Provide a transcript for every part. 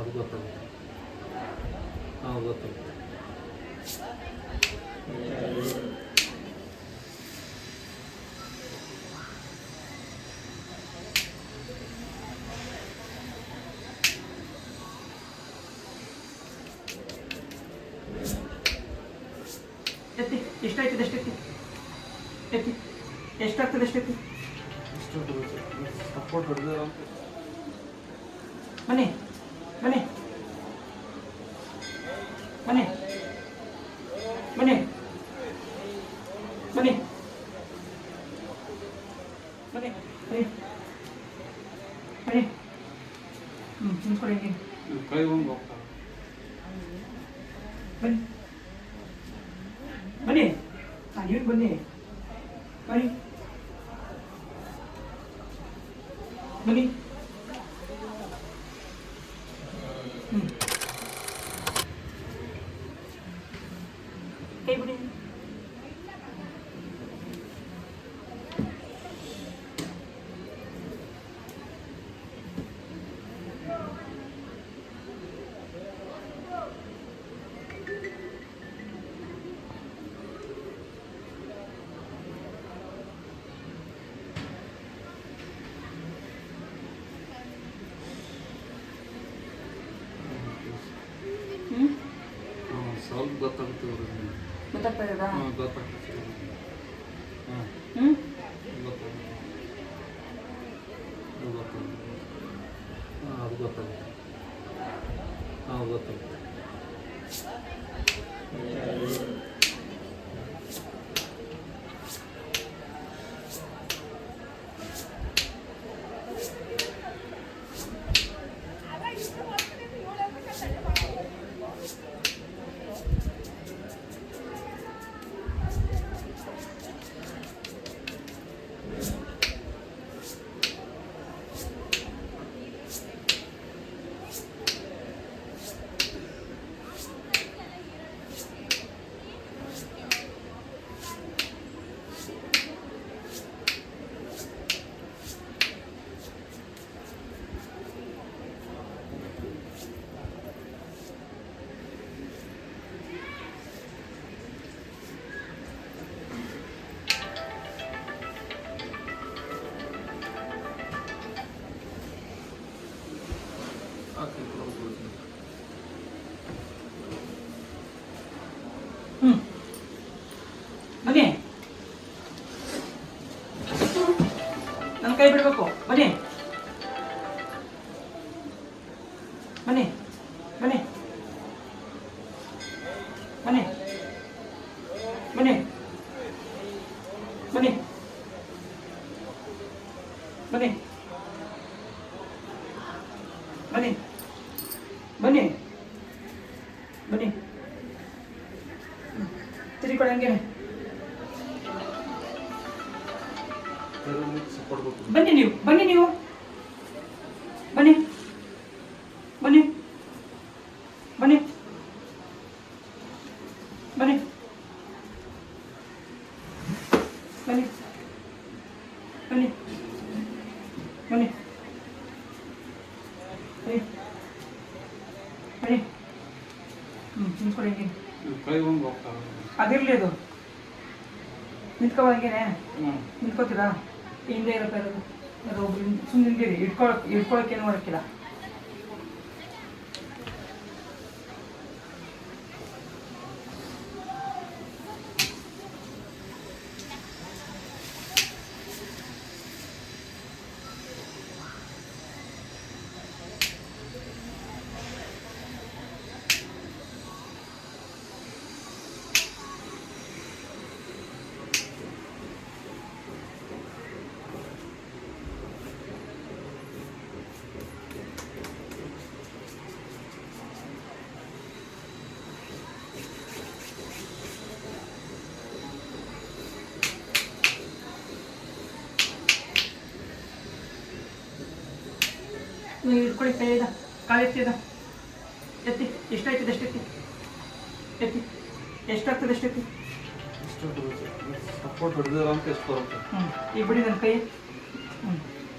ಅದು ಗೊತ್ತಾಗುತ್ತೆ. ಹಾಂ ಗೊತ್ತಾಗುತ್ತೆ. ಎತ್ತಿ ಎಷ್ಟಾಯ್ತದೆ ಎಷ್ಟೆತ್ತಿ ಎತ್ತಿ ಎಷ್ಟಾಗ್ತದೆ ಎಷ್ಟೆತ್ತಿ ಸಪೋರ್ಟ್ ಹೊಡೆದ ಬನ್ನಿ ಬನ್ನಿ ಬನ್ನಿ ಬನ್ನಿ ಬನ್ನಿ ಬನ್ನಿ ಬನ್ನಿ ಬನ್ನಿ ನಿಂತ್ಕೊಳ್ಳಿ ಹಿಂಗೆ ಕೈ ಒಂದು ಹೋಗ್ತಾರೆ. ಬನ್ನಿ ಬನ್ನಿ ನೀವು ಬನ್ನಿ ಬನ್ನಿ ಬನ್ನಿ ಕೈ ಬಿಡಿ ಸ್ವಲ್ಪ ಗೊತ್ತಾಗುತ್ತೆ. ಗೊತ್ತಾಗ್ತಾ ಇರೋದಾ? ಹಾಂ ಗೊತ್ತಾಗುತ್ತೆ. ಹಾಂ ಗೊತ್ತಾಗುತ್ತೆ. ಅದು ಗೊತ್ತಾಗುತ್ತೆ. ಹಾಂ ಅದು ಗೊತ್ತಾಗುತ್ತೆ. ಹಾಂ ಗೊತ್ತಾಗುತ್ತೆ. ಬನ್ನಿ ನನ್ನ ಕೈ ಬಿಡಬೇಕು. ಬನ್ನಿ ಬನ್ನಿ ಬನ್ನಿ ಬನ್ನಿ ಬನ್ನಿ ಬನ್ನಿ ಬನ್ನಿ ಬನ್ನಿ ಬನ್ನಿ ಬನ್ನಿ ತಿರುಗಿಕೊಳ್ಳಿ ಹಂಗೆ ಸಪೋರ್ಟ್ ಗೊತ್ತು. ಬನ್ನಿ ನೀವು ಬನ್ನಿ ನೀವು ಬನ್ನಿ ಬನ್ನಿ ಬನ್ನಿ ಬನ್ನಿ ಬನ್ನಿ ಬನ್ನಿ ಬನ್ನಿ ಬನ್ನಿ ಬನ್ನಿ ನಿಂತ್ಕೊಳ್ಳಿ ಹಿಂಗೆ ಕೈ ಒಂದು ಹೋಗ್ತಾರೆ. ಅದಿರಲಿ ಅದು ನಿಂತ್ಕೊಳ್ಳೋ ಹಂಗೇನೆ ಹ್ಞೂ ನಿಂತ್ಕೋತೀರಾ? ಹಿಂದೆ ಇರುತ್ತೆ ಇರೋದು ಅದು ಒಬ್ರು ಸುಮ್ಮನೆ ನಿಂತಿರಿ. ಇಟ್ಕೊಳಕ್ಕೆ ಏನು ಮಾಡೋಕ್ಕಿಲ್ಲ. ನೀವು ಇಟ್ಕೊಳ್ಳಿ ಕೈಯಿಂದ ಕಾಲು ಎತ್ತಿದ ಎತ್ತಿ ಎಷ್ಟಾಯ್ತದೆ ಎಷ್ಟೆತ್ತಿ ಎತ್ತಿ ಎಷ್ಟಾಗ್ತದೆ ಎಷ್ಟೆತ್ತಿ ಸಪೋರ್ಟ್ ಹೊಡೆದ ಅಂತ ಎಷ್ಟು ಬರುತ್ತೆ. ಈಗ ಬಿಡಿ ನನ್ನ ಕೈ.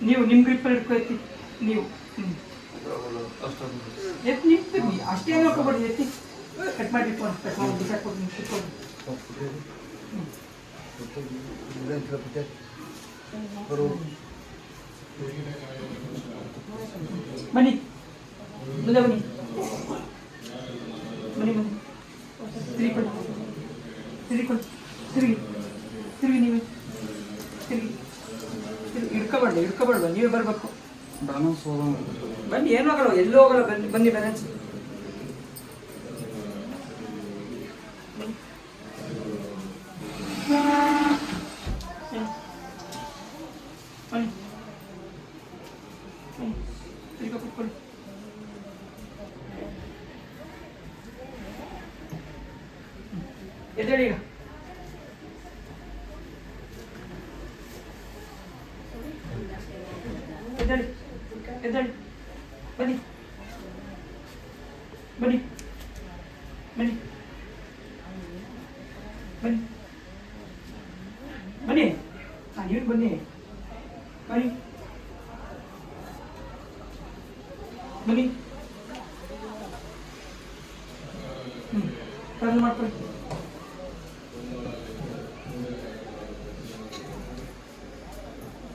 ನೀವು ನಿಮ್ಮ ಗ್ರಿಪ್ಪಲ್ಲಿ ಹಿಡ್ಕೊ ಎತ್ತಿ ನೀವು ಅಷ್ಟೊಂದು ಎತ್ತಿ ನಿಂತಿರ್ಲಿ ಅಷ್ಟೇ ನೋಡ್ಕೊಬೇಡಿ ಎತ್ತಿ ಕಟ್ ಮಾಡಿ ಫೋನ್ ಕಟ್ ಮಾಡಿ ಬಿಸಾಕ್ಬಿಟ್ಟು ನೀವು ಕೂತ್ಕೊಳ್ಳಿ ಬನ್ನಿ ಮುಂದೆ ಬನ್ನಿ ಬನ್ನಿ ಬನ್ನಿ ತಿರುಗಿಕೊಳ್ಳಿ ತಿರುಗಿಕೊಳ್ಳಿ ತಿರುಗಿ ನೀವೇ ತಿರುಗಿ ಇಡ್ಕೊಬಾರ್ದು ನೀವೇ ಬರಬೇಕು ಬ್ಯಾಲೆನ್ಸ್ ಹೋದಂಗೆ ಬನ್ನಿ ಏನೂ ಆಗಲ್ಲ ಎಲ್ಲೂ ಹೋಗಲ್ಲ ಬನ್ನಿ ಬನ್ನಿ ಬ್ಯಾಲೆನ್ಸ್ ಬನ್ನಿ ತಿರ್ಗಾ ಕೂತ್ಕೊಳ್ಳಿ ಎದ್ದೇಳಿ ಈಗ ಎದ್ದೇಳಿ ಎದ್ದೇಳಿ ಬನ್ನಿ ಬನ್ನಿ ಬನ್ನಿ ಬನ್ನಿ ಬನ್ನಿ ನೀವು ಬನ್ನಿ ಬನ್ನಿ ಬನ್ನಿ ಕರ್ಲ್ ಮಾಡ್ಕೊಳ್ಳಿ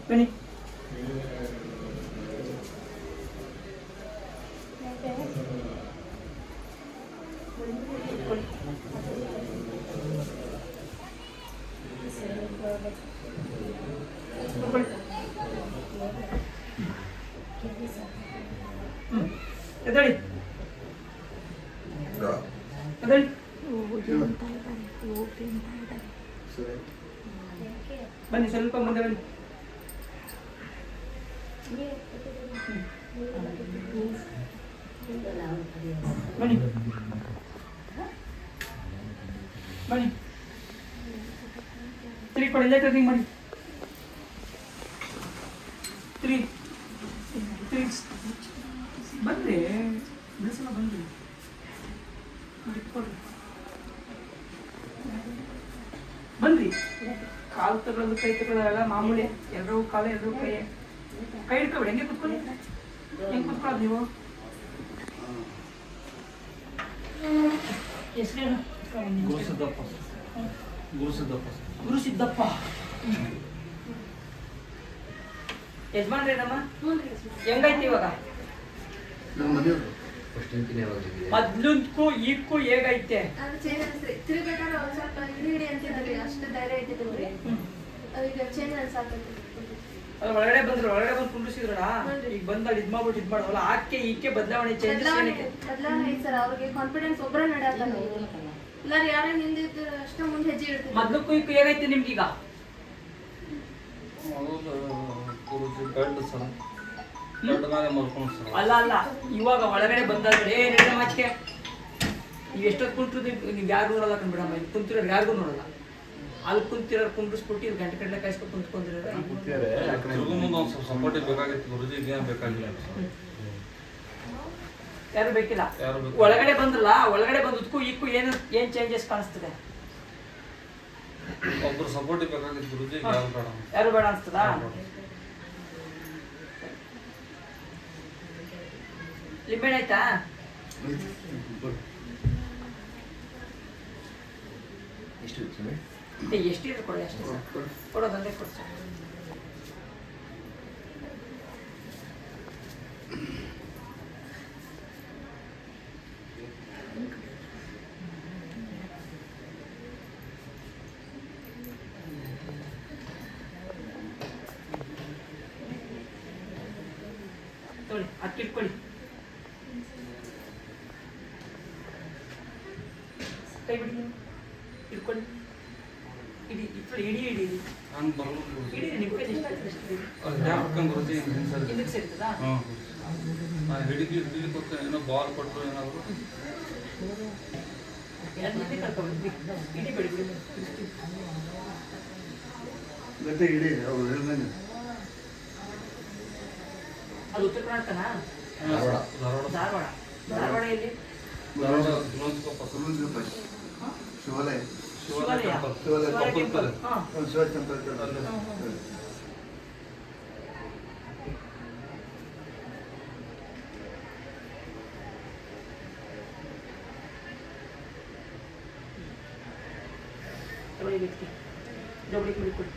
ಬನ್ನಿ ಎದ್ದೇಳಿ ಎದ್ದೇಳಿ ಬನ್ನಿ ಸ್ವಲ್ಪ ಮುಂದೆ ಬನ್ನಿ ಬನ್ನಿ ಬನ್ನಿ ತಿರುಗಿಕೊಳ್ಳಿ ಲೇಟ್ ರಿಂಗ್ ಮಾಡಿ ತಿರುಗಿ ಬನ್ರಿ ಬಿಡಿಸಲ್ಲ ಬನ್ರಿ ಬನ್ರಿ ಕಾಲು ತಗೊಳ್ಳೋದು ಕೈ ತಗೊಳ್ಳೋದೆಲ್ಲ ಮಾಮೂಲಿ ಎಲ್ಲರೂ ಕಾಲು ಎಲ್ಲರೂ ಕೈ ಹಿಡ್ಕೊಬೇಡಿ ಹೆಂಗೆ ಕುತ್ಕೊಳ್ಳಿ ಹೆಂಗೆ ಕುತ್ಕೊಳ್ಳೋದು ನೀವು ಹೆಸರೇನು ಗುರುಸಿದ್ದಪ್ಪ ಗುರುಸಿದ್ದಪ್ಪ ಯಜಮಾನ್ರೇನಮ್ಮ ಹೆಂಗೈತಿ ಇವಾಗ ಮೊದ್ಲಂತೂ ಈಗೂ ಹೇಗೈತೆ ತಿರುಗಬೇಕಾದ್ರೆ ಒಂದ್ ಸ್ವಲ್ಪ ಹಿಡಿ ಅಂತಿದ್ರಿ ಅಷ್ಟು ಧೈರ್ಯ ಐತಿದ್ರಿ ಈಗ ಚೇಂಜ್ ಅನ್ಸಾಕತ್ತಿ ಅದ್ರ ಒಳಗಡೆ ಬಂದು ಕುಂಡಿಸಿದ್ರಣ ಈಗ ಬಂದ ಇದ್ ಮಾಡೋಲ್ಲ ಆಕೆ ಈಕೆ ಬದಲಾವಣೆ ಚೇಂಜಸ್ ಏನಕ್ಕೆ ಬದಲಾವಣೆ ಐತಿ ಸರ್ ಅವ್ರಿಗೆ ಕಾನ್ಫಿಡೆನ್ಸ್ ಒಬ್ಬರೇ ನಡೆಯಲ್ಲ ಎಲ್ಲಾರು ಯಾರೇ ನಿಂದಿದ್ರು ಅಷ್ಟೇ ಮುಂದೆ ಹೆಜ್ಜೆ ಇಡ್ತೀವಿ ಮೊದ್ಲಕ್ಕೂ ಈಗ ಹೇಗೈತೆ ನಿಮ್ಗೀಗ ಗುರುಜಿ ಬೆಡ್ ಸರ ಬೆಡ್ ಮೇಲೆ ಮಲ್ಕೊಂಡು ಸರ್ ಅಲ್ಲ ಇವಾಗ ಒಳಗಡೆ ಬಂದಾದ್ರೆ ಮಾಚಿಕೆ ನೀವು ಎಷ್ಟೊತ್ತು ಕುಂತಿದ್ದು ನೀವು ಯಾರು ನೋಡಲ್ಲ ಕಂಡ್ಬಿಡಮ್ಮ ಇಲ್ಲಿ ಕುಂತಿರೋರು ಯಾರಿಗೂ ನೋಡಲ್ಲ ಅಲ್ಲಿ ಕುಂತಿರೋರು ಕುಂಡಿಸ್ಬಿಟ್ಟು ಇಲ್ಲಿ ಗಂಟೆ ಕಡಲೆ ಕಾಯಿಸ್ಕೊಂಡು ಕುಂತ್ಕೊಂಡಿರೋರು ತಿರುಗು ಮುಂದೆ ಒಂದು ಸ್ವಲ್ಪ ಸಪೋರ್ಟಿವ್ ಬೇಕಾಗಿತ್ತು ಗುರುಜಿಗೆ ಏನು ಬೇಕಾಗಿಲ್ಲ ಯಾರು ಬೇಕಿಲ್ಲ ಯಾರು ಬೇಕು ಒಳಗಡೆ ಬಂದ್ರಲ್ಲ ಒಳಗಡೆ ಬಂದದಕ್ಕೂ ಈಗೂ ಏನ್ ಚೇಂಜಸ್ ಕಾಣಿಸ್ತದೆ ಒಬ್ರು ಸಪೋರ್ಟಿವ್ ಬೇಕಾಗಿತ್ತು ಗುರುಜಿಗೆ ಯಾರು ಬೇಡ ಯಾರು ಬೇಡ ಅನ್ಸ್ತದ ಲಿಂಬೆಹಣ್ಣು ಆಯ್ತಾ ಎಷ್ಟಿದೆ ಕೊಡಿ ಅಷ್ಟೇ ಸರ್ ಕೊಡೋದಂದ್ರೆ ಕೊಡಿ ಸರ್ ತೊಳಿ ಅಕ್ಕಿ ಇಟ್ಕೊಳ್ಳಿ ಕೈ ಬಿಡಿ ಇಟ್ಕೊಳ್ಳಿ ಇಡಿ ಇಡಿ ಹಂಗೆ ಬರಲು ಗುರುಜಿ ಇಡಿ ನಿಮ್ಮ ಕೈ ಎಷ್ಟು ಹಾಕೊಂಡು ಗುರುಜಿ ಹಿಂಗೆ ಸರಿ ಇದಕ್ಕೆ ಸೇರ್ತದಾ ಹಾಂ ಹಿಡಿದು ಕೊಟ್ಟು ಏನೋ ಬಾಲ್ ಕೊಟ್ಟರು ಏನಾದರೂ ಎಲ್ಲದೇ ಕಳ್ಕೊಬಿಡಿ ಇಡಿ ಬಿಡಿ ಬಿಡಿ ಗಟ್ಟೆ ಇಡಿ ಅವ್ರು ಹೇಳ್ದಂಗೆ ಅದು ಉತ್ತರ ಕರ್ನಾಟಕನಾ ಧಾರವಾಡ ಧಾರವಾಡ ಎಲ್ಲಿ ಶಿವಾಲಯ ಶಿವಾಲಯ ಟೆಂಪಲ್ ಹಾಂ ಶಿವ ಟೆಂಪಲ್ ಈ ವ್ಯಕ್ತಿ ಜೋಬಳಿಗೆ ಬಿಡ್ಕೊಡಿ.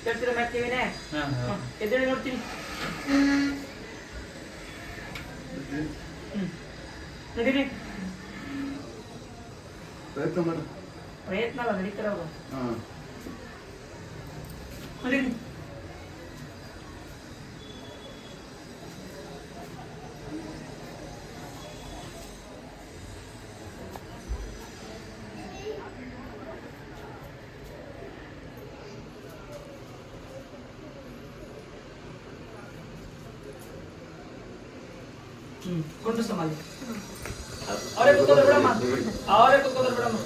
ಹೇಳ್ತೀರಾ ಮಾಡ್ತೀವಿನೇ? ಎದ್ದೇಳಿ ನೋಡ್ತೀನಿ. ನಡೀರಿ. ಪ್ರಯತ್ನ ಮಾಡು. ಪ್ರಯತ್ನ ಅಲ್ಲ, ನಡೀತಾರ ಅವರು. ಹಾಂ ನಡೀರಿ. ಗುಂಡು ಸಮಾಧಿ ಅವರೇ ಕೂತ್ಕೋದ್ರು ಬಿಡಮ್ಮ, ಅವರೇ ಕೂತ್ಕೋದ್ರು ಬಿಡಮ್ಮ.